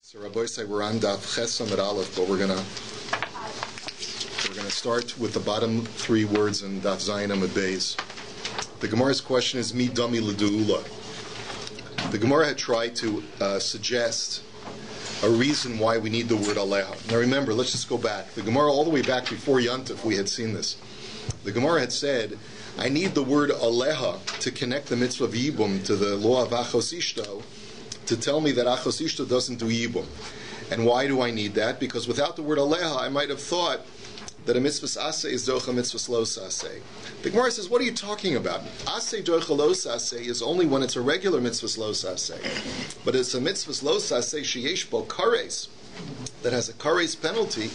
So Rabbi say we're on DAF Chesam at Aleph, but we're gonna start with the bottom three words in DAF Zayin Amud Beis. The Gemara's question is Mi Dami L'Du'ula. The Gemara had tried to suggest a reason why we need the word Aleha. Now remember, let's just go back. The Gemara all the way back before Yantif, we had seen this. The Gemara had said, I need the word Aleha to connect the mitzvah of Yibum to the law of Achos Ishto, to tell me that Achos Ishto doesn't do Yibum. And why do I need that? Because without the word Aleha, I might have thought that a mitzvah aseh is docha mitzvah los aseh. The Gemara says, what are you talking about? Aseh docha los aseh is only when it's a regular mitzvah los aseh. But it's a mitzvah los aseh sheyesh bo kares, that has a kares penalty,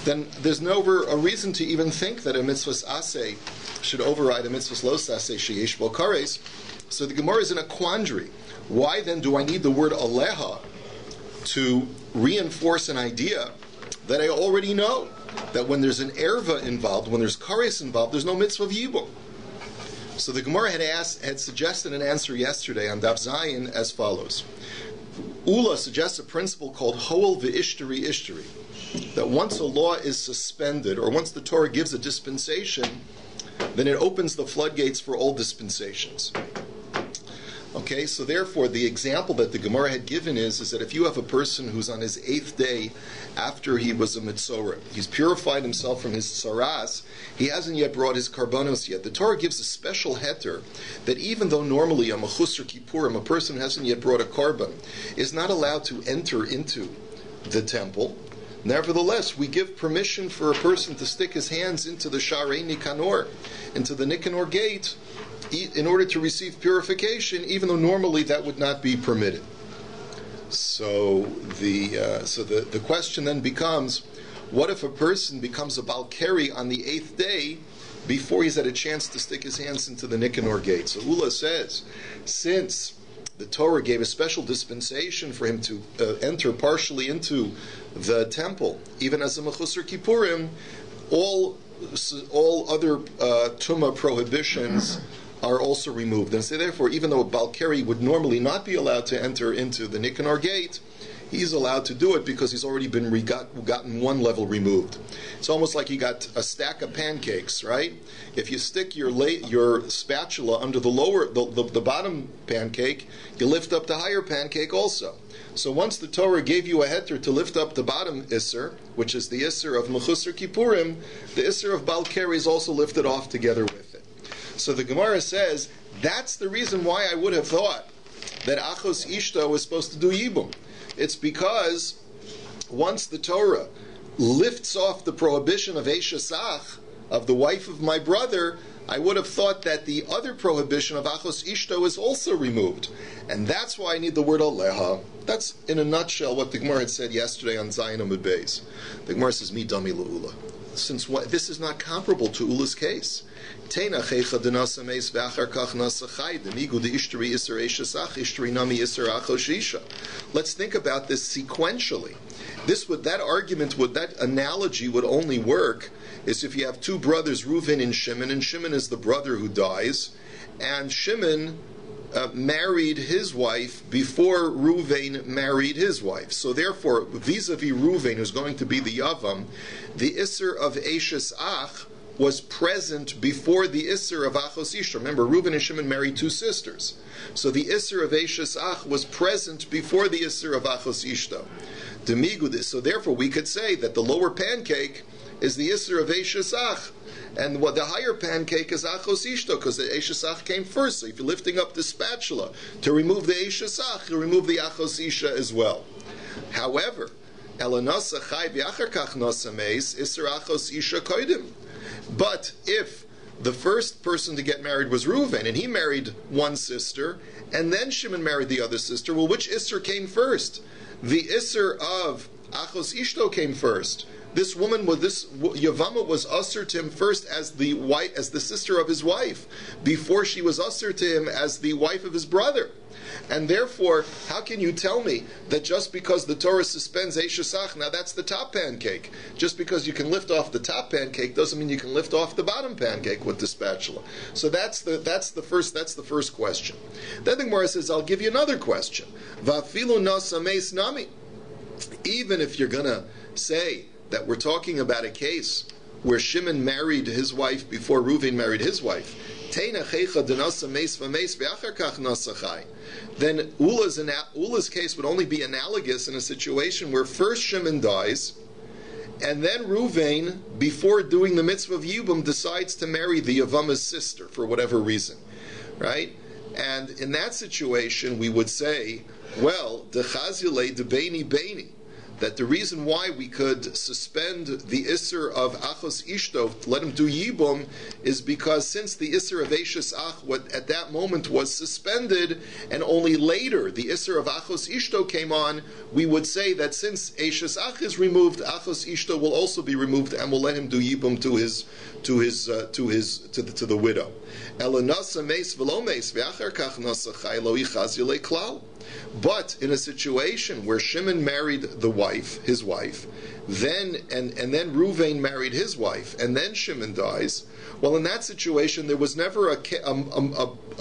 then there's no a reason to even think that a mitzvah aseh should override a mitzvah los aseh sheyesh bo kares. So the Gemara is in a quandary. Why then do I need the word aleha to reinforce an idea that I already know? That when there's an erva involved, when there's kares involved, there's no mitzvah of yibum. So the Gemara had suggested an answer yesterday on Daf Zayin as follows. Ula suggests a principle called hoel ve'ishtari ishtari, that once a law is suspended, or once the Torah gives a dispensation, then it opens the floodgates for all dispensations. Okay, so therefore the example that the Gemara had given is that if you have a person who's on his 8th day after he was a Mitzorah, he's purified himself from his tsaras, he hasn't yet brought his karbonos yet. The Torah gives a special heter that even though normally a mechusar kippurim, a person who hasn't yet brought a carbon, is not allowed to enter into the temple, nevertheless we give permission for a person to stick his hands into the Sharei Nikanor, into the Nikanor gate, in order to receive purification, even though normally that would not be permitted. So the question then becomes, what if a person becomes a Balkari on the 8th day before he's had a chance to stick his hands into the Nikanor gate? So Ula says, since the Torah gave a special dispensation for him to enter partially into the temple, even as a Mechusar Kippurim, all other Tumah prohibitions are also removed. And so therefore, even though a Balkari would normally not be allowed to enter into the Nikanor gate, he's allowed to do it because he's already been gotten one level removed. It's almost like you got a stack of pancakes, right? If you stick your spatula under the bottom pancake, you lift up the higher pancake also. So once the Torah gave you a heter to lift up the bottom Isser, which is the Isser of Mechusar Kippurim, the Isser of Balkari is also lifted off together with it. So the Gemara says, that's the reason why I would have thought that Achos Ishto was supposed to do Yibum. It's because once the Torah lifts off the prohibition of Eishasach, of the wife of my brother, I would have thought that the other prohibition of Achos Ishto is also removed. And that's why I need the word Aleha. That's, in a nutshell, what the Gemara had said yesterday on Zayin Amud Beis. The Gemara says, Mi Dami L'Ula. Since this is not comparable to Ula's case. Let's think about this sequentially. That analogy would only work is if you have two brothers, Reuven and Shimon is the brother who dies, and Shimon married his wife before Reuven married his wife. So therefore, vis-a-vis Reuven, who's going to be the Yavam, the Isser of Eishes Ach was present before the Isser of Achos Ishto. Remember, Reuven and Shimon married two sisters. So the Isser of Eishes Ach was present before the Isser of Achos Ishto. So therefore, we could say that the lower pancake is the Isser of Eishes Ach, and what the higher pancake is Achos Ishto, because the Eishes Ach came first. So if you're lifting up the spatula to remove the Eishes Ach, you remove the Achos Isha as well. However, Elanasa Chai v'achar kach nasa meis Isser Achos Isha koidim. But if the first person to get married was Reuven, and he married one sister, and then Shimon married the other sister, well, which Isser came first? The Isser of Achos Ishto came first. This Yevamos was usher to him first as the sister of his wife, before she was usher to him as the wife of his brother. And therefore, how can you tell me that just because the Torah suspends Eishasach, now that's the top pancake, just because you can lift off the top pancake doesn't mean you can lift off the bottom pancake with the spatula. So that's the first question. Then the Gemara says, I'll give you another question. Vafilu nasa meis nami. even if you're going to say that we're talking about a case where Shimon married his wife before Reuven married his wife, then Ula's case would only be analogous in a situation where first Shimon dies, and then Reuven, before doing the mitzvah of Yibum, decides to marry the Yevamos sister for whatever reason, right? And in that situation, we would say, well, dechazile de beini beini, that the reason why we could suspend the Isser of Achos Ishto, let him do Yibum, is because since the Isser of Eishes Ach, what at that moment was suspended, and only later the Isser of Achos Ishto came on, we would say that since Eishes Ach is removed, Achos Ishto will also be removed, and we'll let him do Yibum to the widow. Elanasa meis v'lo meis v'achar kach nasa chai lo yichaz yilei klal. But in a situation where Shimon married his wife, then Reuven married his wife, and then Shimon dies, well, in that situation, there was never a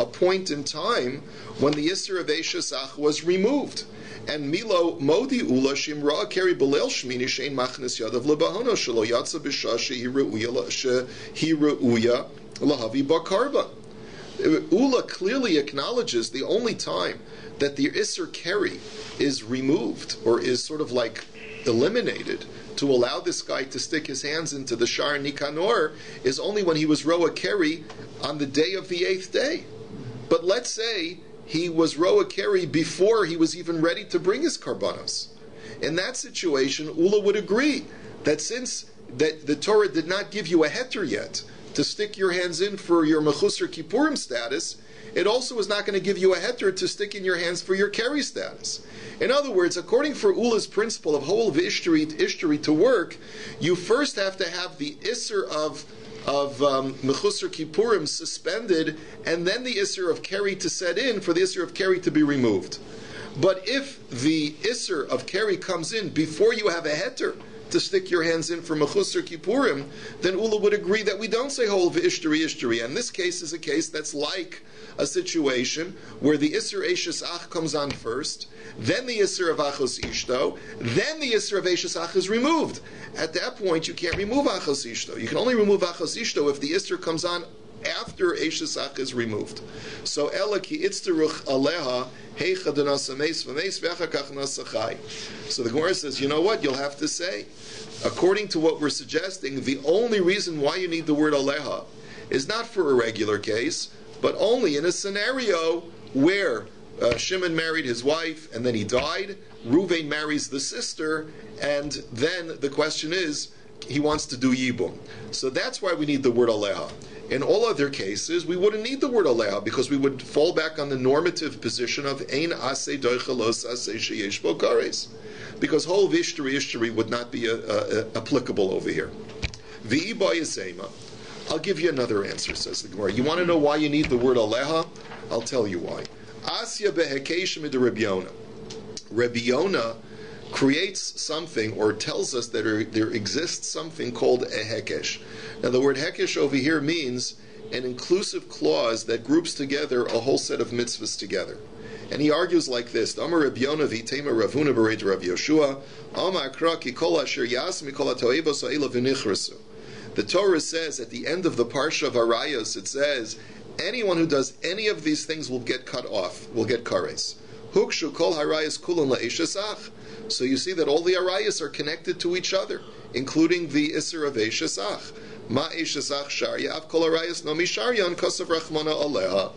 point in time when the Isser of Eishes Ach was removed. And Milo Modi Ula Shimra Keri Belel Shmini Shein Machnes Yadav Lebahono Shelo Yatsa B'Shah Shehiruya Lahavi Bakarba. Ula clearly acknowledges the only time that the Isser Keri is removed, or is sort of like eliminated, to allow this guy to stick his hands into the Shar Nikanor, is only when he was Roa Keri on the day of the 8th day. But let's say he was Roa Keri before he was even ready to bring his Karbanos. In that situation, Ula would agree that since that the Torah did not give you a heter yet to stick your hands in for your Mechusar Kippurim status, it also is not going to give you a heter to stick in your hands for your Keri status. In other words, according for Ula's principle of whole Ishtari to work, you first have to have the Isser of Mechusar Kippurim suspended, and then the Isser of Keri to set in for the Isser of Keri to be removed. But if the Isser of Keri comes in before you have a heter to stick your hands in for Mechusar Kippurim, then Ula would agree that we don't say whole Ishtari. And this case is a case that's like a situation where the Isser Eishes Ach comes on first, then the Isser of Achos Ishto, then the Isser of Eishes Ach is removed. At that point, you can't remove Achos Ishto. You can only remove Achos Ishto if the Isser comes on after Eishes Ach is removed. So, Ela ki itzteruch aleha heicha denasa meis v'meis v'achakach nasa chai. So the Gemara says, you know what? You'll have to say, according to what we're suggesting, the only reason why you need the word aleha is not for a regular case, but only in a scenario where Shimon married his wife and then he died, Reuven marries the sister, and then the question is, he wants to do Yibum. So that's why we need the word aleha. In all other cases, we wouldn't need the word aleha, because we would fall back on the normative position of ein aseh doichelos aseh sheyesh bo kares, because whole ishtari would not be applicable over here. V'i ba'yasema. I'll give you another answer, says the Gemara. You want to know why you need the word aleha? I'll tell you why. Asya behekesh mid Rabbi Yonah. Rabbi Yonah creates something, or tells us that there exists something called a hekesh. Now the word hekesh over here means an inclusive clause that groups together a whole set of mitzvahs together. And he argues like this: Amar Rabbi Yonah v'itema Ravuna b'reid Rav Yoshua, Amar Kra ki kol asher yas mikol ha'toevos ha'ila v'nichrasu. The Torah says at the end of the Parsha of Arayos, it says, anyone who does any of these things will get cut off, will get kares. Hukshu kol harayos kulon la'eishes ach. So you see that all the arayos are connected to each other, including the Isser of Eishes Ach. Ma Eishes Ach Sharya, Av Kol Arayos No Misharyan Kosav Rachmana Aleha.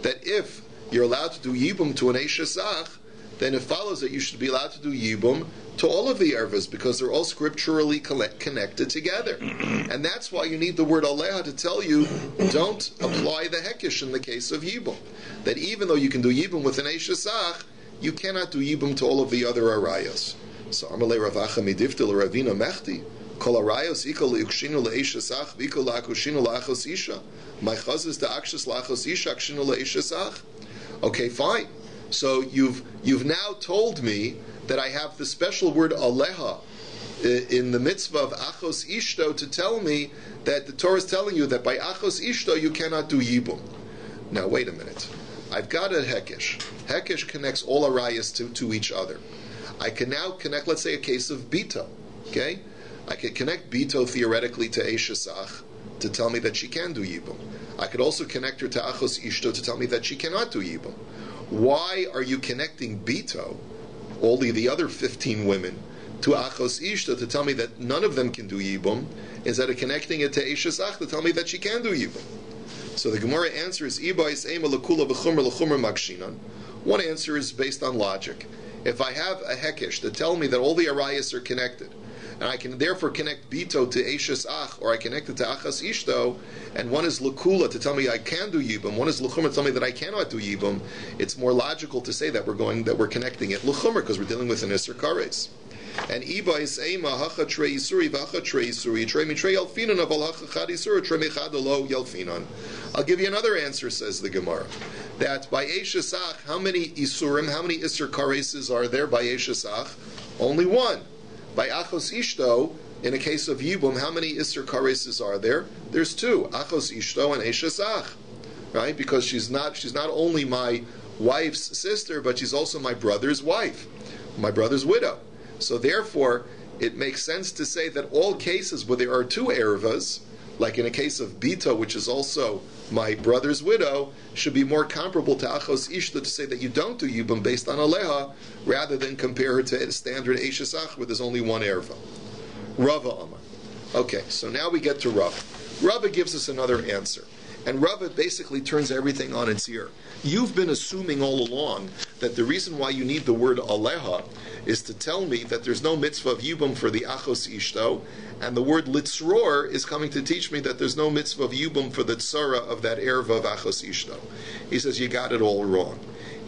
That if you're allowed to do Yibum to an Eishes Ach, then it follows that you should be allowed to do Yibum to all of the ervas, because they're all scripturally connected together. And that's why you need the word Aleha to tell you, don't apply the Hekesh in the case of Yibum. That even though you can do Yibum with an Eishes Ach, you cannot do Yibum to all of the other arayos. So Amalei Ravacha Midiftil Ravina Mechti Kol arayos ikol ukshinu le'eishes ach v'ikol la'akushinu la'achos isha. My chazes da'akshis la'achos isha akshinu le'eishes ach. Okay, fine. So you've now told me that I have the special word aleha in the mitzvah of achos ishto to tell me that the Torah is telling you that by achos ishto you cannot do yibum. Now wait a minute. I've got a hekesh. Hekesh connects all arayas to each other. I can now connect, let's say, a case of Bito. Okay? I could connect Bito theoretically to Eishesach to tell me that she can do Yibum. I could also connect her to Achos Ishto to tell me that she cannot do Yibum. Why are you connecting Bito, all the other 15 women, to Achos Ishto to tell me that none of them can do Yibum, instead of connecting it to Eishesach to tell me that she can do Yibum? So the Gemara answer is one answer is based on logic. If I have a hekesh to tell me that all the Aryais are connected, and I can therefore connect Bito to Eishes Ach, or I connect it to Achas Ishto, and one is Lakula to tell me I can do Yibum, one is Luchumra to tell me that I cannot do Yibum, it's more logical to say that we're connecting it Luchumra, because we're dealing with an Isser Kares. And Iba is Eima Hacha Trei Yisuri Vacha Trei Yisuri Trei Mitrei Yalfinan Aval Hacha Chad Yisur Trei Mechadolo Yalfinan. I'll give you another answer, says the Gemara, that by Eishesach, how many Isurim, how many Isser Kareses are there by Eishesach? Only one. By Achos Ishto, in a case of Yibum, how many Isser Kareses are there? There's two, Achos Ishto and Eishesach, right? Because she's not only my wife's sister, but she's also my brother's wife, my brother's widow. So therefore, it makes sense to say that all cases where there are two ervas, like in a case of Bito, which is also my brother's widow, should be more comparable to Achos Ishta to say that you don't do Yibum based on Aleha, rather than compare her to standard Eishesach where there's only one erva. Rava Amar. Okay, so now we get to Rava. Rava gives us another answer. And Rava basically turns everything on its ear. You've been assuming all along that the reason why you need the word Aleha is to tell me that there's no mitzvah of Yibum for the Achos Ishto, and the word Litzror is coming to teach me that there's no mitzvah of Yibum for the Tzara of that Erva of Achos Ishto. He says, you got it all wrong.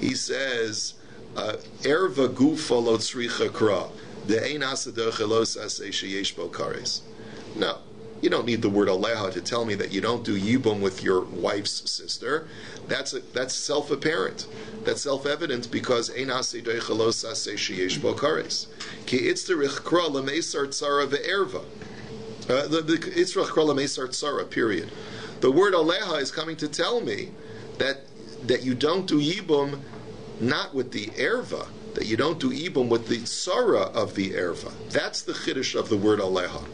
He says, Erva Gufa Lo Tzricha Kra, De'ein Asadach Elos Aseh Sheyesh Bo Kares. No. You don't need the word Aleha to tell me that you don't do Yibum with your wife's sister. That's self-apparent. That's self-evident because Ein Aseh Doichelos Aseh Sheyesh Bo Kares. Ki Itzterich Kra L'Meisar Tzara Ve'erva. Itzterich Kra L'Meisar Tzara, period. The word Aleha is coming to tell me that you don't do Yibum not with the erva, that you don't do Yibum with the Tzara of the erva. That's the chiddush of the word Aleha.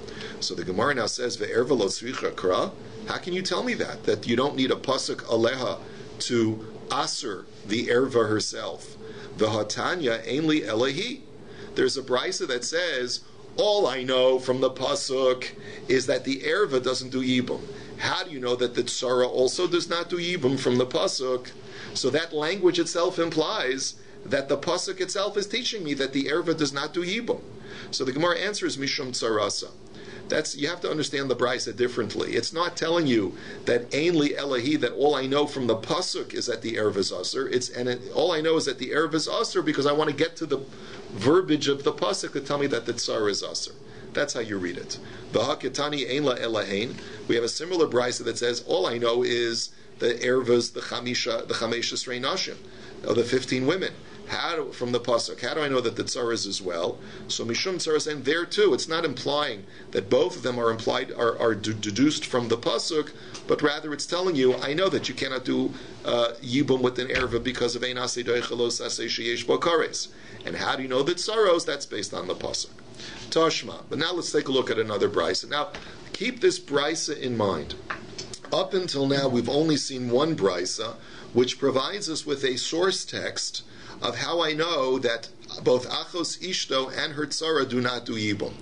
So the Gemara now says, Ve'erva lo tzricha kra. How can you tell me that you don't need a pasuk aleha to aser the erva herself? V'hatanya ein li elahi. There's a brisa that says, all I know from the pasuk is that the erva doesn't do yibum. How do you know that the tzara also does not do yibum from the pasuk? So that language itself implies that the pasuk itself is teaching me that the erva does not do yibum. So the Gemara answers mishum tzarasa. You have to understand the brisa differently. It's not telling you that Ein li Elahi, that all I know from the pasuk is that the erev is aser. All I know is that the erev is aser because I want to get to the verbiage of the pasuk to tell me that the tsar is aser. That's how you read it. V'haketani Ein la Elahein. We have a similar brisa that says all I know is the erevas, the chamesh esrei nashim, of the 15 women. From the pasuk, how do I know that the tzaras as well? So mishum tzaras, and there too, it's not implying that both of them are deduced from the pasuk, but rather it's telling you, I know that you cannot do yibum with an erva because of ein aseh doichelos aseh sheyesh bo kares. And how do you know that tzaros? That's based on the pasuk. Tashma. But now let's take a look at another brisa. Now, keep this brisa in mind. Up until now, we've only seen one brisa, which provides us with a source text of how I know that both Achos Ishto and her Tzara do not do Yibum.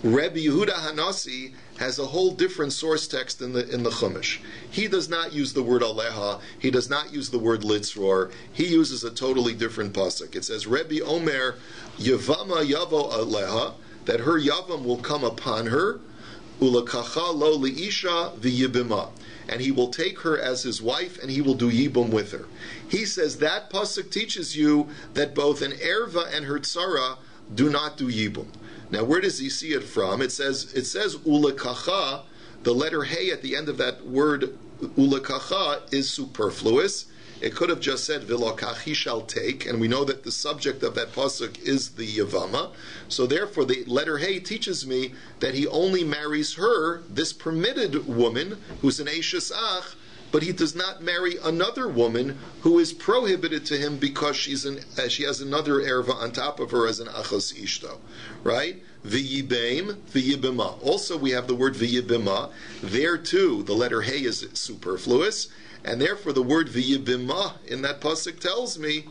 Rabbi Yehuda Hanasi has a whole different source text in the Chumash. He does not use the word Aleha. He does not use the word Litzror. He uses a totally different pasuk. It says, Rabbi Omer Yevama Yavo Aleha, that her Yavam will come upon her, Ulakacha lo liisha v'yibima, and he will take her as his wife, and he will do yibum with her. He says that pasuk teaches you that both an erva and her tzara do not do yibum. Now, where does he see it from? It says ulakacha. The letter hey at the end of that word ulakacha is superfluous. It could have just said v'lokach, he shall take, and we know that the subject of that pasuk is the Yevama. So therefore, the letter hey teaches me that he only marries her, this permitted woman, who's an Eishes Ach, but he does not marry another woman who is prohibited to him because she has another erva on top of her as an achos ishto, right? V'yibeim, v'yibima. Also, we have the word v'yibima. There too, the letter hey is superfluous, and therefore the word v'yibima in that pasuk tells me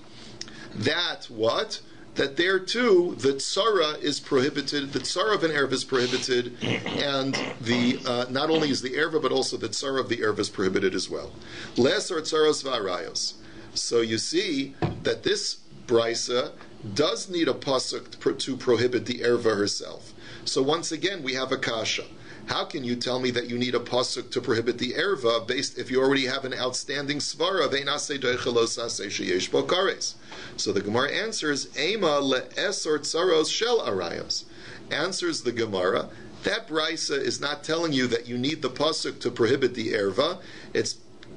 that what? That there too, the tzara is prohibited, the tzara of an erva is prohibited, and the not only is the erva, but also the tzara of the erva is prohibited as well. Lesar tzaros v'arayos. So you see that this brisa does need a pasuk to prohibit the erva herself. So once again, we have a kasha. How can you tell me that you need a pasuk to prohibit the erva based if you already have an outstanding svara? So the Gemara answers, Ema le'esor tzaros shel arayos. Answers the Gemara, that brisa is not telling you that you need the pasuk to prohibit the erva.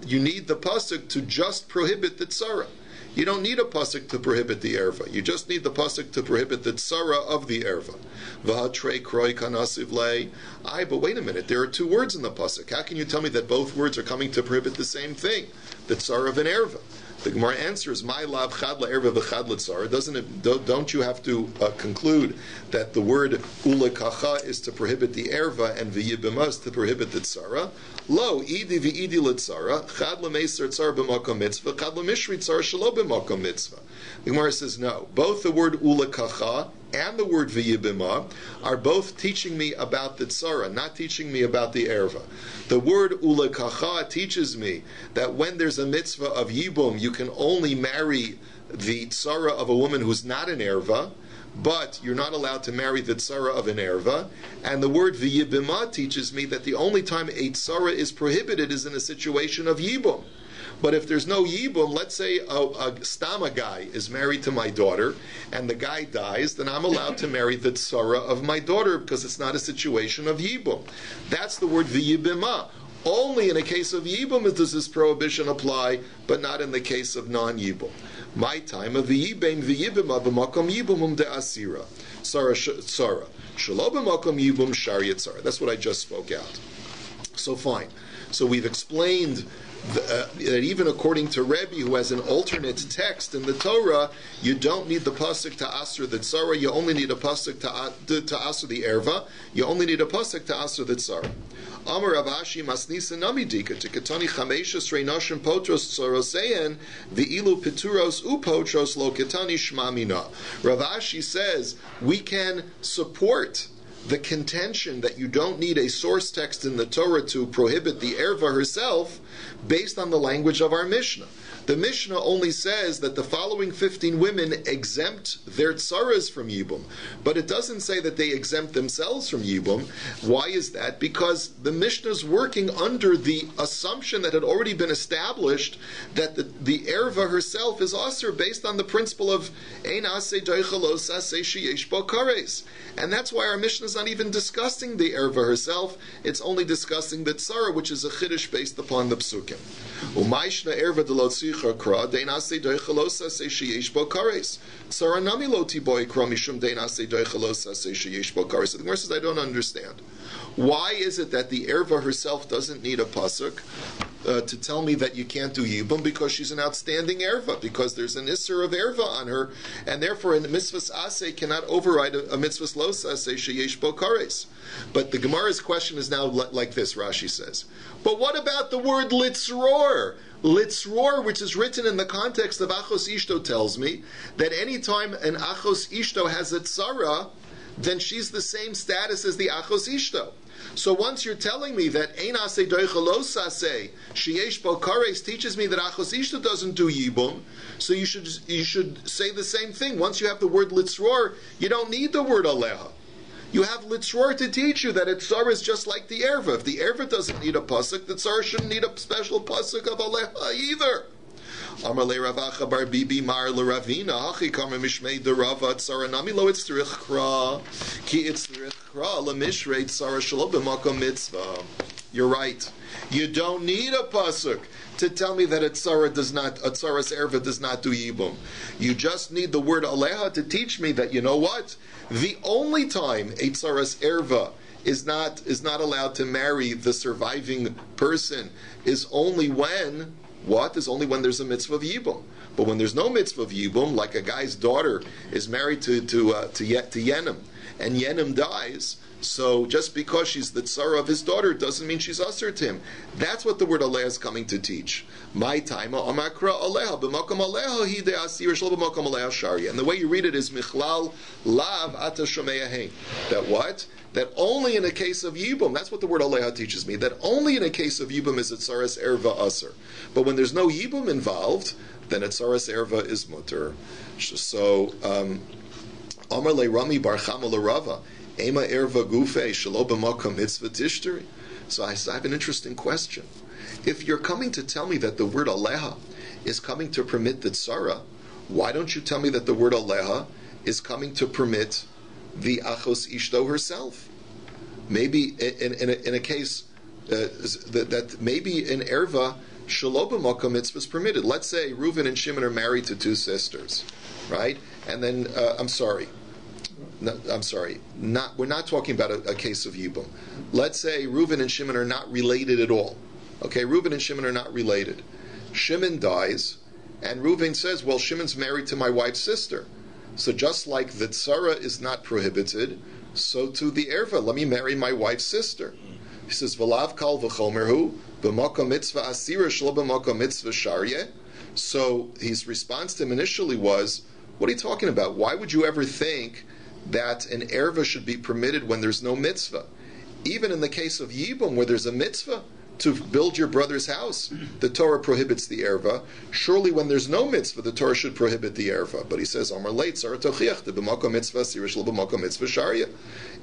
You need the pasuk to just prohibit the tzara. You don't need a pasuk to prohibit the erva. You just need the pasuk to prohibit the tzara of the erva. V'hatrei kroi kanasiv lei. But wait a minute. There are two words in the pasuk. How can you tell me that both words are coming to prohibit the same thing? The tzara of an erva. The Gemara answers, "My lav chad la'erva v'chad l'tzara." Don't you have to conclude that the word ulekacha is to prohibit the erva and v'yibima is to prohibit the tzara? Lo idi v'idi l'tzara chad l'meiser tzara b'makom mitzvah chad l'mishri tzara shelo b'makom mitzvah. The Gemara says no. Both the word ulekacha and the word v'yibima are both teaching me about the tzara, not teaching me about the erva. The word ulekacha teaches me that when there's a mitzvah of yibum, you can only marry the tzara of a woman who's not an erva, but you're not allowed to marry the tzara of an erva. And the word v'yibima teaches me that the only time a tzara is prohibited is in a situation of yibum. But if there's no yibum, let's say a stama guy is married to my daughter, and the guy dies, then I'm allowed to marry the tzara of my daughter because it's not a situation of yibum. That's the word v'yibima. Only in a case of yibum does this prohibition apply, but not in the case of non-yibum. My time of v'yibem v'yibima b'makom yibumum de'asira. Tzara. Shelo b'makom yibum shari tzara. That's what I just spoke out. So fine. So we've explained that even according to Rabbi, who has an alternate text in the Torah, you don't need the pasuk to asr the tzara. You only need a pasuk to asr the erva. You only need a pasuk to asr the tzara. Amar Ravashi masnisa namidika to katani chameshes reinashim potros tzorosein v'ilu pituros upotros lo katani shmamina. Ravashi says we can support the contention that you don't need a source text in the Torah to prohibit the erva herself based on the language of our Mishnah. The Mishnah only says that the following 15 women exempt their tzaras from Yibum, but it doesn't say that they exempt themselves from Yibum. Why is that? Because the Mishnah is working under the assumption that had already been established that the erva herself is asr based on the principle of ein aseh doichelos aseh sheyesh bo kares. And that's why our Mishnah is not even discussing the erva herself, it's only discussing the tzara, which is a chiddush based upon the psukim. Umayshna erva de lo tzicha kra, dein aseh doichelos aseh sheyesh bo kares. Tzara nami lo tiboy kra mishum dein aseh doichelos aseh sheyesh bo kares. The Gemara says, I don't understand. Why is it that the erva herself doesn't need a pasuk to tell me that you can't do yibum? Because she's an outstanding erva, because there's an isser of erva on her, and therefore a mitzvahs aseh cannot override a mitzvahs los aseh sheyesh bo kares. But the Gemara's question is now like this, Rashi says. But what about the word litzror? Litzror, which is written in the context of achos ishto, tells me that any time an achos ishto has a tzara, then she's the same status as the achos ishto. So once you're telling me that ein aseh doichelos aseh sheyesh bo kares teaches me that achos ishto doesn't do yibum, so you should say the same thing. Once you have the word litzror, you don't need the word aleha. You have litzror to teach you that a tzara is just like the erva. If the erva doesn't need a pasuk, the tzara shouldn't need a special pasuk of aleha either. Amar le Ravacha bar Bibi mar le Ravina hachi kamer mishmei derava tzara nami lo itzrich kra ki itzrich kra le mishrei tzara shelo b'makom mitzvah. You're right. You don't need a pasuk to tell me that a tzaras erva does not do yibum. You just need the word aleha to teach me that, you know what? The only time a tzaras erva is not allowed to marry the surviving person is only when what? Is only when there's a mitzvah of yibum. But when there's no mitzvah of yibum, like a guy's daughter is married to Yenim, and Yenim dies, so just because she's the tzara of his daughter doesn't mean she's usher to him. That's what the word aleh is coming to teach. My time amakra aleha b'makom aleha hi de asir shel b'makom aleha sharia. And the way you read it is michlal lav ata shomei hein. That what? That only in a case of yibum, that's what the word aleha teaches me, that only in a case of yibum is it tzaras erva aser. But when there's no yibum involved, then a tzaras erva is mutter. So, Amar le Rami bar Chama le Rava, Ema erva gufe shelo b'makom mitzvah tishteri. So I have an interesting question. If you're coming to tell me that the word aleha is coming to permit the tzara, why don't you tell me that the word aleha is coming to permit the achos ishto herself? Maybe in a case that maybe in erva shelo b'makom mitzvah is permitted. Let's say Reuven and Shimon are married to two sisters, right? And then we're not talking about a case of yibum. Let's say Reuven and Shimon are not related at all. Okay, Reuven and Shimon are not related. Shimon dies, and Reuven says, well, Shimon's married to my wife's sister. So just like the tzara is not prohibited, so to the erva, let me marry my wife's sister. He says, V'lav kal v'chomerhu, b'makom mitzvah asira shlo b'makom mitzvah sharyeh. So his response to him initially was, what are you talking about? Why would you ever think that an erva should be permitted when there's no mitzvah? Even in the case of yibum, where there's a mitzvah to build your brother's house, the Torah prohibits the erva. Surely when there's no mitzvah, the Torah should prohibit the erva. But he says, Amar leit tzara tochiach de b'makom mitzvah sirish lo b'makom mitzvah sharia.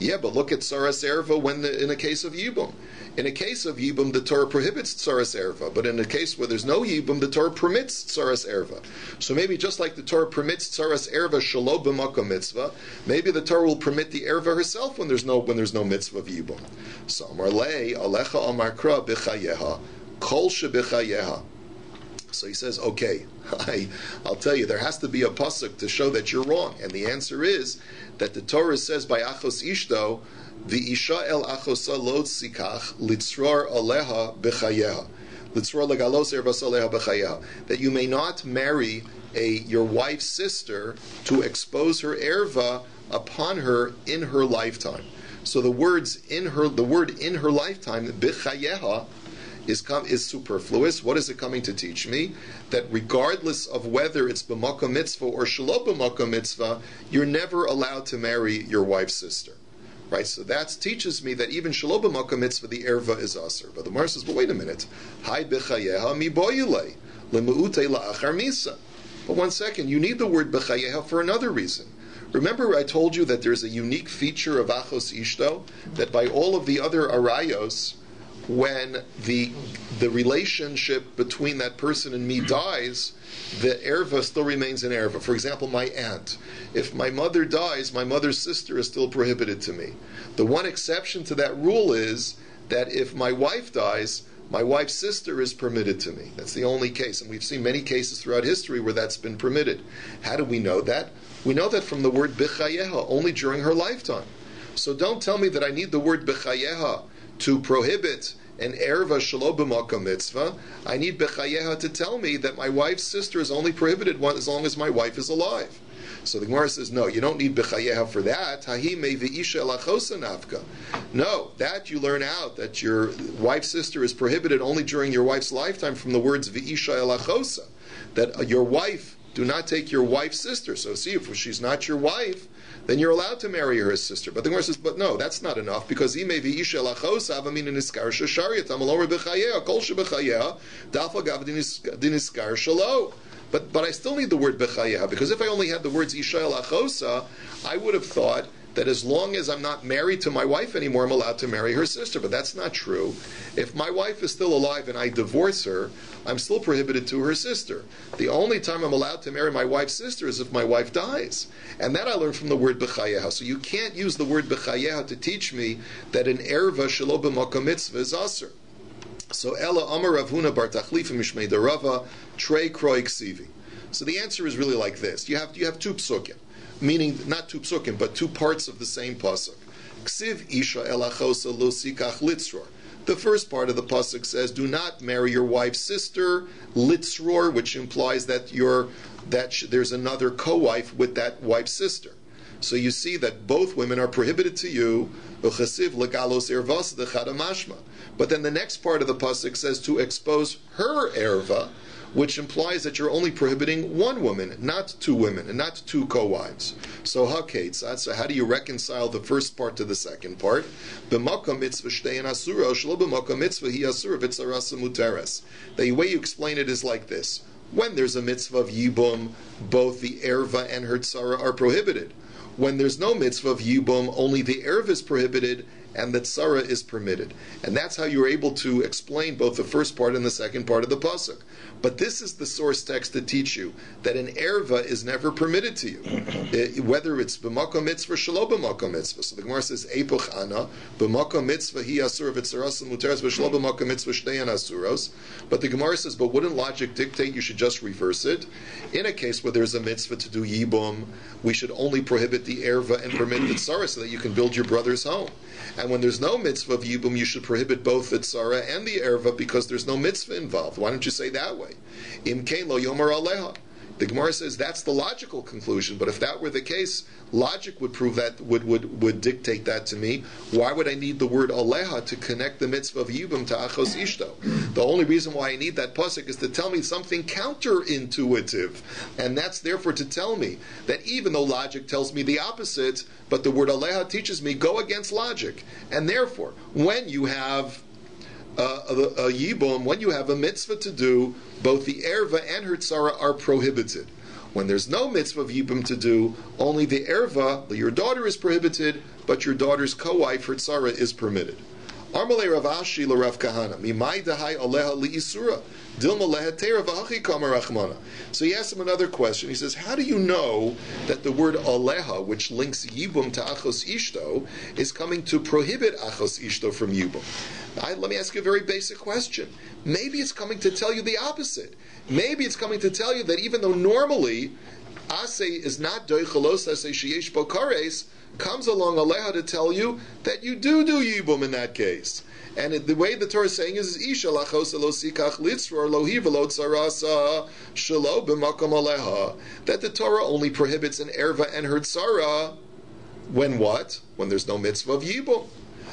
Yeah, but look at tzaras erva in a case of yibum. In a case of yibum, the Torah prohibits tzaras erva. But in a case where there's no yibum, the Torah permits tzaras erva. So maybe just like the Torah permits tzaras erva shelo b'makom mitzvah, maybe the Torah will permit the erva herself when there's no mitzvah of yibum. So Amar lei alecha amar kra b'chayeha kol she'b'chayeha. So he says, okay, I'll tell you, there has to be a pasuk to show that you're wrong. And the answer is that the Torah says by achos ishto, the isha el achosa lo tzikach litzror aleha b'chayeha. Litzror legalos ervas aleha b'chayeha. That you may not marry your wife's sister to expose her erva upon her in her lifetime. So the word in her lifetime, b'chayeha, is superfluous. What is it coming to teach me? That regardless of whether it's b'makom mitzvah or shelo b'makom mitzvah, you're never allowed to marry your wife's sister. Right? So that teaches me that even shelo b'makom mitzvah, the erva is aser. But the Gemara says, but wait a minute. Hai b'chayeha mi boyulei lemu'utei la'achar misa. But one second, you need the word b'chayeha for another reason. Remember I told you that there's a unique feature of achos ishto, that by all of the other arayos, when the relationship between that person and me dies, the erva still remains an erva. For example, my aunt. If my mother dies, my mother's sister is still prohibited to me. The one exception to that rule is that if my wife dies, my wife's sister is permitted to me. That's the only case. And we've seen many cases throughout history where that's been permitted. How do we know that? We know that from the word b'chayeha, only during her lifetime. So don't tell me that I need the word b'chayeha to prohibit an erva shelo b'makom mitzvah. I need b'chayeha to tell me that my wife's sister is only prohibited as long as my wife is alive. So the Gemara says, no, you don't need b'chayeha for that. Hahi me v'isha elachosa nafka. No, that you learn out that your wife's sister is prohibited only during your wife's lifetime from the words v'isha elachosa. That your wife, do not take your wife's sister. So see, if she's not your wife, then you're allowed to marry her sister. But the Gemara says, but no, that's not enough, because ime v'isha lachos avamin niskar shashariat amalor b'chayeha kol shebechayeha dafal gav diniskar shalo. But I still need the word b'chayeha, because if I only had the words isha lachosa, I would have thought that as long as I'm not married to my wife anymore, I'm allowed to marry her sister. But that's not true. If my wife is still alive and I divorce her, I'm still prohibited to her sister. The only time I'm allowed to marry my wife's sister is if my wife dies. And that I learned from the word b'chayeha. So you can't use the word b'chayeha to teach me that an erva shelo b'makom mitzvah is aser. So Ella Amar Rav Huna bar Tachlif Mishmei Derava Trei Kroi Ksivi. So the answer is really like this. You have two psukim. Meaning not two psukim, but two parts of the same pasuk. Ksiv isha elachosa lo sikach litzror. The first part of the pasuk says, "Do not marry your wife's sister, litzror," which implies that there's another co-wife with that wife's sister. So you see that both women are prohibited to you. But then the next part of the pasuk says to expose her erva, which implies that you're only prohibiting one woman, not two women, and not two co-wives. So how do you reconcile the first part to the second part? The way you explain it is like this. When there's a mitzvah of yibum, both the erva and her tzara are prohibited. When there's no mitzvah of yibum, only the erva is prohibited and the tzara is permitted. And that's how you're able to explain both the first part and the second part of the pasuk. But this is the source text to teach you that an erva is never permitted to you, whether it's b'makom mitzvah, shelo b'makom mitzvah. So the Gemara says, "Eipuch ana b'makom mitzvah hi asur v'tzaras muteres v'shelo b'makom mitzvah shteyan asuros." But the Gemara says, "But wouldn't logic dictate you should just reverse it? In a case where there's a mitzvah to do yibum, we should only prohibit the erva and permit the tzara so that you can build your brother's home. And when there's no mitzvah of yibum, you should prohibit both the tzara and the erva because there's no mitzvah involved. Why don't you say that way? Im kein lo yomer aleha." The Gemara says that's the logical conclusion, but if that were the case, logic would prove that, would dictate that to me. Why would I need the word aleha to connect the mitzvah of yibum to achos ishto? The only reason why I need that pasuk is to tell me something counterintuitive, and that's therefore to tell me that even though logic tells me the opposite, but the word aleha teaches me go against logic, and therefore when you have a yibum, when you have a mitzvah to do, both the erva and her tzara are prohibited. When there's no mitzvah of yibum to do, only the erva, your daughter, is prohibited, but your daughter's co-wife, her tzara, is permitted. Armalei Rav Ashi l'Rav Kahana, mimai dahai aleha li'isura, dilma lehetera v'hachi kama rachmana. So he asks him another question. He says, how do you know that the word aleha, which links yibum to achos ishto, is coming to prohibit achos ishto from yibum? Let me ask you a very basic question. Maybe it's coming to tell you the opposite. Maybe it's coming to tell you that even though normally asay is not doichalos asay sheyesh bo kares, comes along aleha to tell you that you do yibum in that case. And the way the Torah is saying is isha lachos lo sikach litzror lo hi v'lo tzarasa shelo b'makom aleha, that the Torah only prohibits an erva and her tzara when what? When there's no mitzvah of yibum.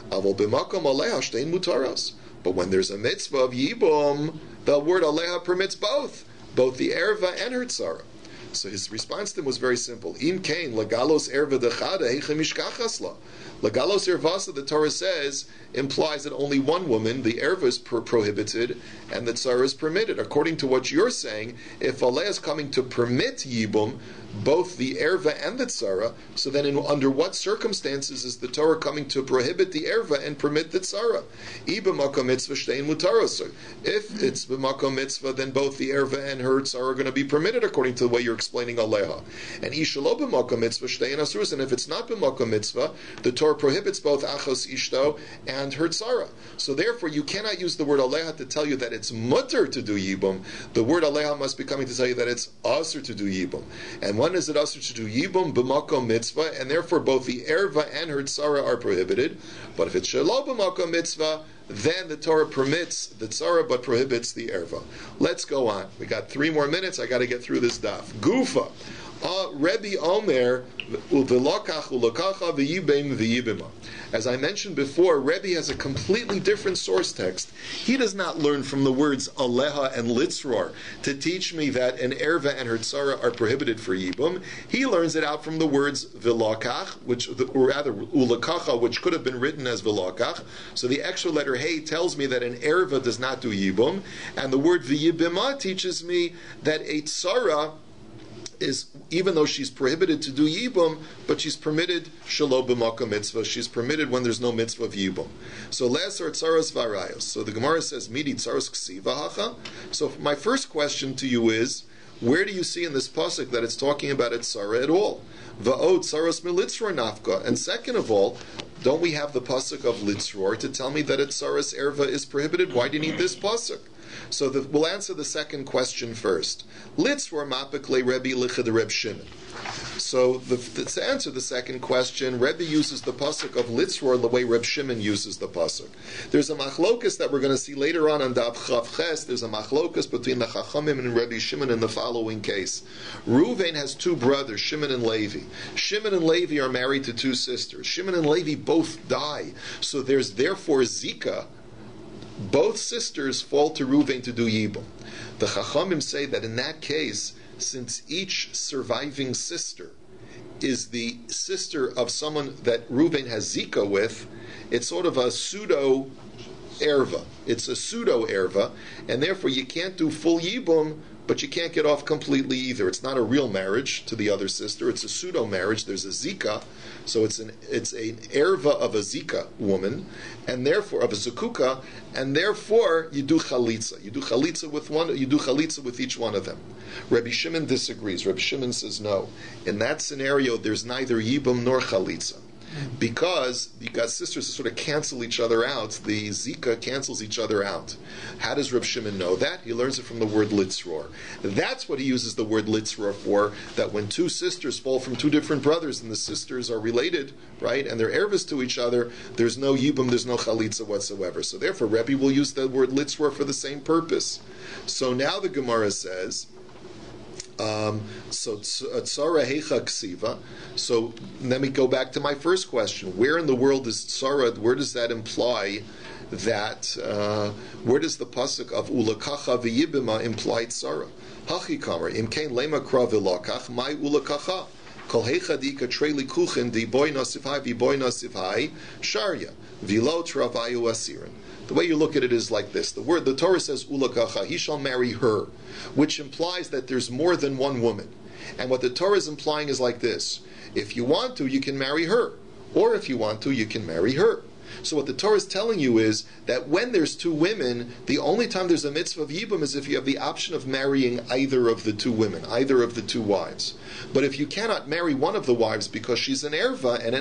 Avol b'makom aleha shtein mutaras. But when there's a mitzvah of yibum, the word aleha permits both the erva and her tzara. So his response to him was very simple. Im kain lagalos erva dechada heichem mishkachasla. Lagalos ervasa, the Torah says, implies that only one woman, the erva, is prohibited and the tzara is permitted. According to what you're saying, if aleh is coming to permit yibum, both the erva and the tzara, so then under what circumstances is the Torah coming to prohibit the erva and permit the tzara? I b'makom mitzvah shtein mutaros. If it's b'makom mitzvah, then both the erva and her tzara are going to be permitted according to the way you're explaining aleha. And isha lo b'makom mitzvah shtein asurus. And if it's not b'makom mitzvah, the Torah prohibits both achos ishto and her tzara. So therefore, you cannot use the word aleha to tell you that it's mutter to do yibum. The word aleha must be coming to tell you that it's asur to do yibum. And when is it asur to do yibum? B'makom mitzvah, and therefore both the erva and her tzara are prohibited. But if it's shelo b'makom mitzvah, then the Torah permits the tzara but prohibits the erva. Let's go on. We got 3 more minutes. I got to get through this daf. Gufa. Rabbi Omer v'lokach ulokacha v'yibim v'yibima. As I mentioned before, Rabbi has a completely different source text. He does not learn from the words aleha and litzror to teach me that an erva and her tzara are prohibited for yibum. He learns it out from the words v'lokach, or rather ulokacha, which could have been written as v'lokach. So the extra letter hey tells me that an erva does not do yibum, and the word v'yibima teaches me that a tzara is, even though she's prohibited to do yibum, but she's permitted shelo b'makom mitzvah. She's permitted when there's no mitzvah of yibum. So lesar tzaros v'arayos. So the Gemara says midi tzaros ksiva hacha. So my first question to you is, where do you see in this pasuk that it's talking about a tzara at all? Va'od tzaros militzror nafka. And second of all, don't we have the pasuk of litzror to tell me that a tzaras erva is prohibited? Why do you need this pasuk? So we'll answer the second question first. Litzror mapik le Rebbe lichad Reb Shimon. So to answer the second question, Rebbe uses the pasuk of Litzror the way Reb Shimon uses the pasuk. There's a machlokus that we're going to see later on DAF Chav Ches. There's a machlokus between the Chachamim and Rebbe Shimon in the following case. Reuven has two brothers, Shimon and Levi. Shimon and Levi are married to two sisters. Shimon and Levi both die. So there's therefore Zika. Both sisters fall to Reuven to do Yibum. The Chachamim say that in that case, since each surviving sister is the sister of someone that Reuven has Zika with, it's sort of a pseudo erva. It's a pseudo erva, and therefore you can't do full Yibum, but you can't get off completely either. It's not a real marriage to the other sister. It's a pseudo marriage. There's a Zika, so it's an erva of a Zika woman, and therefore of a Zakuka, and therefore you do chalitza. You do chalitza with one. You do chalitza with each one of them. Rabbi Shimon disagrees. Rabbi Shimon says no. In that scenario, there's neither yibum nor chalitza. Because sisters sort of cancel each other out. The Zika cancels each other out. How does Reb Shimon know that? He learns it from the word litzror. That's what he uses the word litzror for, that when two sisters fall from two different brothers and the sisters are related, right, and they're ervis to each other, there's no yibum, there's no chalitza whatsoever. So therefore, Rebbe will use the word litzror for the same purpose. So now the Gemara says, so tzara heicha ksiva. So let me go back to my first question. Where in the world is tzara? Where does that imply that? Where does the pasuk of ulakacha v'yibima imply tzara? Hachi kamer imkein lema kra v'lakach mai ulakacha. Kol heicha dika treli kuchen di boy nasifai v'boy nasifai sharya v'lo travayu asirin. The way you look at it is like this. The Torah says, ulakacha, he shall marry her, which implies that there's more than one woman. And what the Torah is implying is like this. If you want to, you can marry her. Or if you want to, you can marry her. So what the Torah is telling you is that when there's two women, the only time there's a mitzvah of yibum is if you have the option of marrying either of the two women, either of the two wives. But if you cannot marry one of the wives because she's an erva, and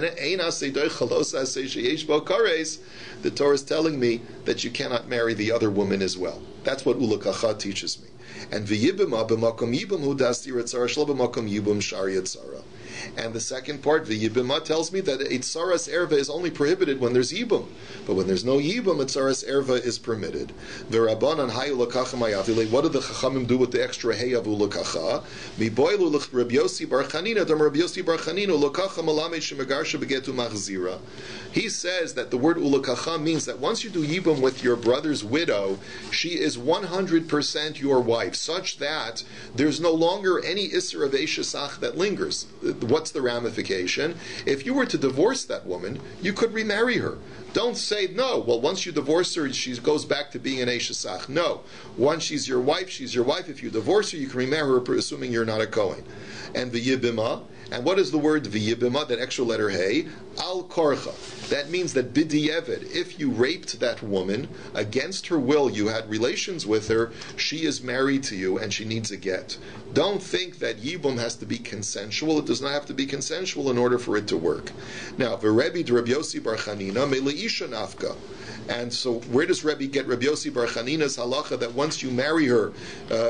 the Torah is telling me that you cannot marry the other woman as well. That's what ulakacha teaches me. And v'yibima b'makom yibum hu dastir etzara shlo b'makom yibum shari etzara. And the second part, v'yibima, tells me that a tzaras erva is only prohibited when there's yibum. But when there's no yibum, a tzaras erva is permitted. V'rabbanan hayu lakacha mayavile. What do the chachamim do with the extra hey of ulakacha? Miboilu l'ch Rabbi Yossi bar Chanina, dam Rabbi Yossi bar Chanina, ulakacha malamed shemegarsha begetu machzira. He says that the word ulakacha means that once you do yibum with your brother's widow, she is 100% your wife, such that there's no longer any isser of eshesach that lingers. What's the ramification? If you were to divorce that woman, you could remarry her. Don't say, no, well, once you divorce her, she goes back to being an eshesach. No. Once she's your wife, she's your wife. If you divorce her, you can remarry her, assuming you're not a Kohen. And v'yibima, and what is the word v'yibima, that extra letter hey? Al korcha. That means that b'di'evid, if you raped that woman, against her will, you had relations with her, she is married to you and she needs a get. Don't think that yibum has to be consensual. It does not have to be consensual in order for it to work. Now, v'Rebbe Rabbi Yossi bar Chanina me'leisha nafka. And so, where does Rabbi get Rabbi Yossi bar Chanina's halacha that once you marry her,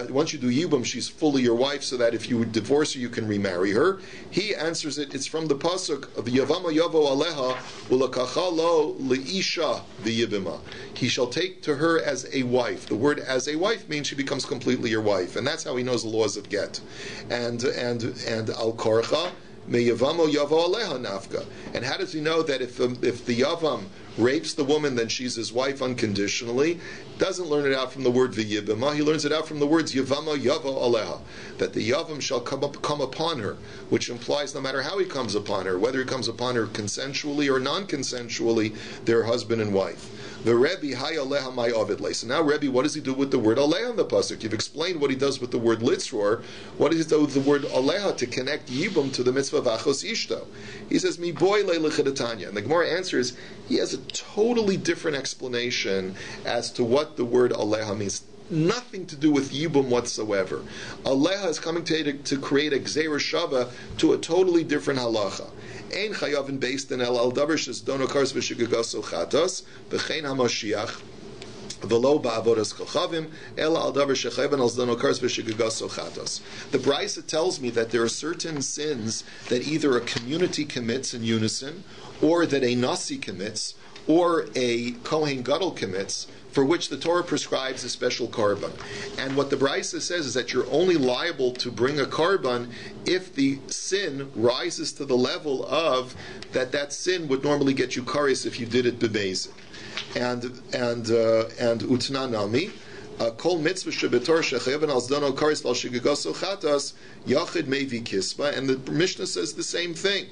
once you do yibum, she's fully your wife, so that if you divorce her, you can remarry her? He answers it. It's from the pasuk of Yevamo yavo aleha ulakacha lo leisha v'yibima. He shall take to her as a wife. The word as a wife means she becomes completely your wife, and that's how he knows the laws of get. And al korcha me Yevamo yavo aleha nafka. And how does he know that if the yavam rapes the woman, then she's his wife unconditionally? Doesn't learn it out from the word v'yibima. He learns it out from the words yavama yavo aleha, that the yavam shall come upon her, which implies no matter how he comes upon her, whether he comes upon her consensually or non-consensually, they're husband and wife. The Rebbe hay aleha my ovid. So now Rebbe, what does he do with the word aleha in the pasuk? You've explained what he does with the word litzror. What does he do with the word aleha to connect yibum to the mitzvah of achos ishto? He says mi boy le'lechidatanya, and the Gemara answers he has a totally different explanation as to what the word aleha means. Nothing to do with yibum whatsoever. Aleha is coming to create a gzeira shava to a totally different halacha. Ein chayavin based in el davar shes donokars v'shigagaso chatos v'chein hamashiach V'lo ba'avodas kochavim, ela al davar shechayven al zdano kares v'shigagoso chatos. The Brisa tells me that there are certain sins that either a community commits in unison, or that a nasi commits, or a kohen gadol commits, for which the Torah prescribes a special korban. And what the Brisa says is that you're only liable to bring a korban if the sin rises to the level of that sin would normally get you kares if you did it bebezin. And utna nami, kol mitzvah shebetor shechayaven al zdano kares val shigagoso chatas yachid mevi kispa. And the Mishnah says the same thing,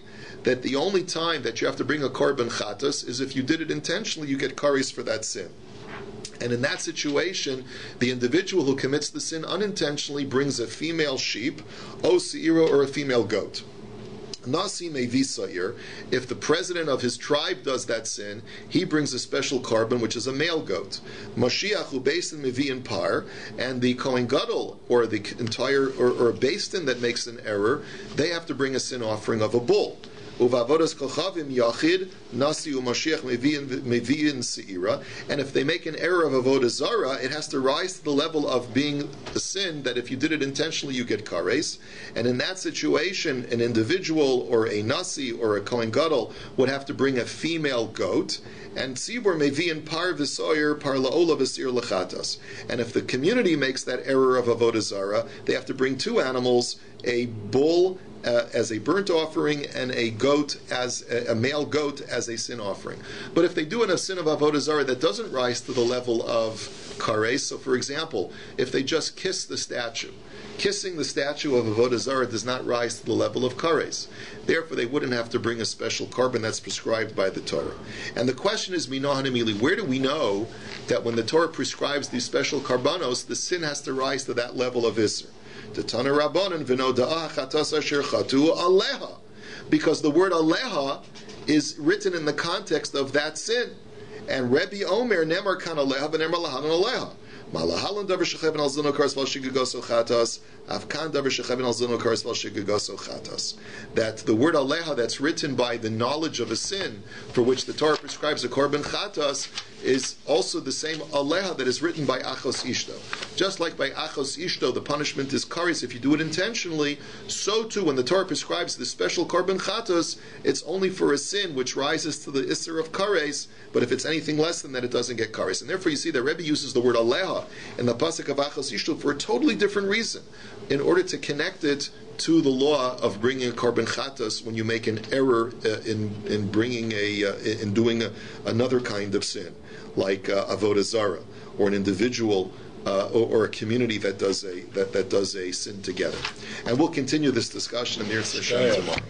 that the only time that you have to bring a korban chatas is if you did it intentionally, you get kares for that sin. And in that situation, the individual who commits the sin unintentionally brings a female sheep, o seira, or a female goat. Nasi mevi sa'ir, if the president of his tribe does that sin, he brings a special korban, which is a male goat. Mashiach hu beistin mevi in par, and the kohen gadol, or the entire, or a beistin that makes an error, they have to bring a sin offering of a bull. Uvavodas kochavim yachid nasi umashiach meviin seira, and if they make an error of avodah zara, it has to rise to the level of being a sin that if you did it intentionally, you get kares. And in that situation, an individual or a nasi or a kohen gadol would have to bring a female goat. And tzibur meviin par v'soyer par laola v'sir lechatas. And if the community makes that error of avodah zara, they have to bring two animals, a bull as a burnt offering, and a goat as a male goat as a sin offering. But if they do a sin of avodah zarah that doesn't rise to the level of kares, so for example, if they just kiss the statue, kissing the statue of avodah zarah does not rise to the level of kares. Therefore, they wouldn't have to bring a special korban that's prescribed by the Torah. And the question is, minahanimili, where do we know that when the Torah prescribes these special karbanos, the sin has to rise to that level of isser? Because the word aleha is written in the context of that sin. And Rabbi Omer nemar kan aleha v'nemar lahanan aleha. Malahalan davar shecheben al zino kares val shigagoso chatas, afkan davar shecheben al zino kares val shigagoso chatas. That the word aleha that's written by the knowledge of a sin, for which the Torah prescribes a korban chatas, is also the same aleha that is written by achos ishto. Just like by achos ishto, the punishment is kares if you do it intentionally, so too when the Torah prescribes the special korban chatas, it's only for a sin which rises to the isser of kares, but if it's anything less than that, it doesn't get kares. And therefore you see that Rebbe uses the word aleha in the pasuk of achos ishto for a totally different reason, in order to connect it to the law of bringing a korban chatas when you make an error in bringing in doing another kind of sin, like avodah zara, or an individual or a community that does a sin together. And we'll continue this discussion in the Yirtzeh Hashem tomorrow.